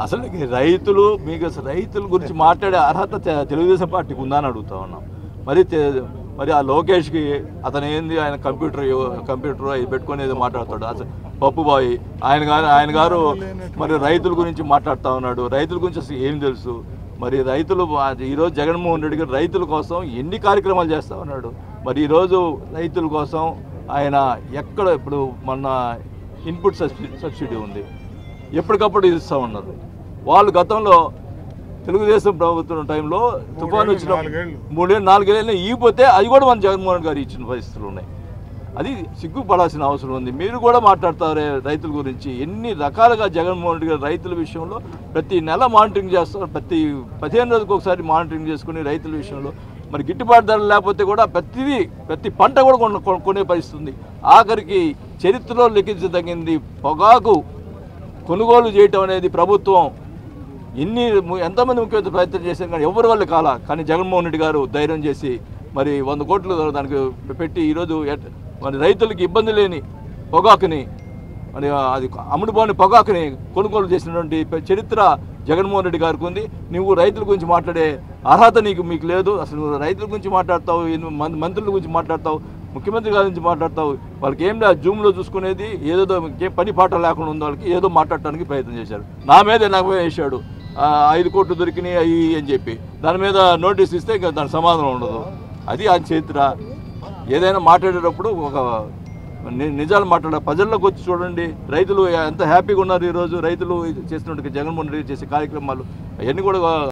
అసలు రైతుల గురించి మాట్లాడే అర్హత తెలుగుదేశం పార్టీకి ఉందని అడుగుతా ఉన్నాం. మరి ఆ లోకేష్కి అతను ఏంది, ఆయన కంప్యూటర్ అది పెట్టుకొని ఏదో మాట్లాడతాడు. అసలు పప్పుబాయి ఆయన గారు మరి రైతుల గురించి మాట్లాడుతూ ఉన్నాడు. రైతుల గురించి అసలు ఏం తెలుసు? మరి రైతులు ఈరోజు జగన్మోహన్ రెడ్డి గారు రైతుల కోసం ఎన్ని కార్యక్రమాలు చేస్తూ ఉన్నాడు. మరి ఈరోజు రైతుల కోసం ఆయన ఎక్కడ ఇప్పుడు మొన్న ఇన్పుట్ సబ్సిడీ ఉంది, ఎప్పటికప్పుడు ఇస్తూ ఉన్నారు. వాళ్ళు గతంలో తెలుగుదేశం ప్రభుత్వం టైంలో తుఫాను వచ్చిన 3-4 ఏళ్ళు ఈగిపోతే అది కూడా మన జగన్మోహన్ గారు ఇచ్చిన పరిస్థితులు ఉన్నాయి. అది సిగ్గుపడాల్సిన అవసరం ఉంది. మీరు కూడా మాట్లాడతారే రైతుల గురించి. ఎన్ని రకాలుగా జగన్మోహన్ రెడ్డి గారు రైతుల విషయంలో ప్రతి నెల మానిటరింగ్ చేస్తారు. ప్రతి 15 రోజులకు ఒకసారి మానిటరింగ్ చేసుకుని రైతుల విషయంలో మరి గిట్టుబాటు ధరలు లేకపోతే కూడా ప్రతి పంట కూడా కొనే పరిస్థితి ఉంది. ఆఖరికి చరిత్రలో లెక్కించదగింది పొగాకు కొనుగోలు చేయటం అనేది ప్రభుత్వం ఎంతమంది ముఖ్యమంత్రి ప్రయత్నం చేశారు కానీ ఎవరి వల్ల కానీ జగన్మోహన్ రెడ్డి గారు ధైర్యం చేసి మరి 100 కోట్లు దానికి పెట్టి ఈరోజు మరి రైతులకి ఇబ్బంది లేని పొగాకుని మరి అది అమ్ముడుపోని పొగాకుని కొనుగోలు చేసినటువంటి చరిత్ర జగన్మోహన్ రెడ్డి గారికి ఉంది. నువ్వు రైతుల గురించి మాట్లాడే అర్హత మీకు లేదు. అసలు నువ్వు రైతుల గురించి మాట్లాడతావు, మంత్రుల గురించి మాట్లాడతావు, ముఖ్యమంత్రి గారి నుంచి మాట్లాడతావు. వాళ్ళకి ఏం లేదు, జూమ్లో చూసుకునేది ఏదో పని పాట లేకుండా ఉంది. వాళ్ళకి ఏదో మాట్లాడటానికి ప్రయత్నం చేశారు. నా మీద నాకు వేసాడు 5 కోట్లు దొరికినాయి అవి అని చెప్పి దాని మీద నోటీస్ ఇస్తే ఇంకా దాని సమాధానం ఉండదు. అది ఆ చరిత్ర. ఏదైనా మాట్లాడేటప్పుడు ఒక నిజాలు మాట్లాడాలి. ప్రజల్లోకి వచ్చి చూడండి, రైతులు ఎంత హ్యాపీగా ఉన్నారు ఈరోజు. రైతులు చేసినట్టు జగన్మోహన్ రెడ్డి చేసే కార్యక్రమాలు అవన్నీ కూడా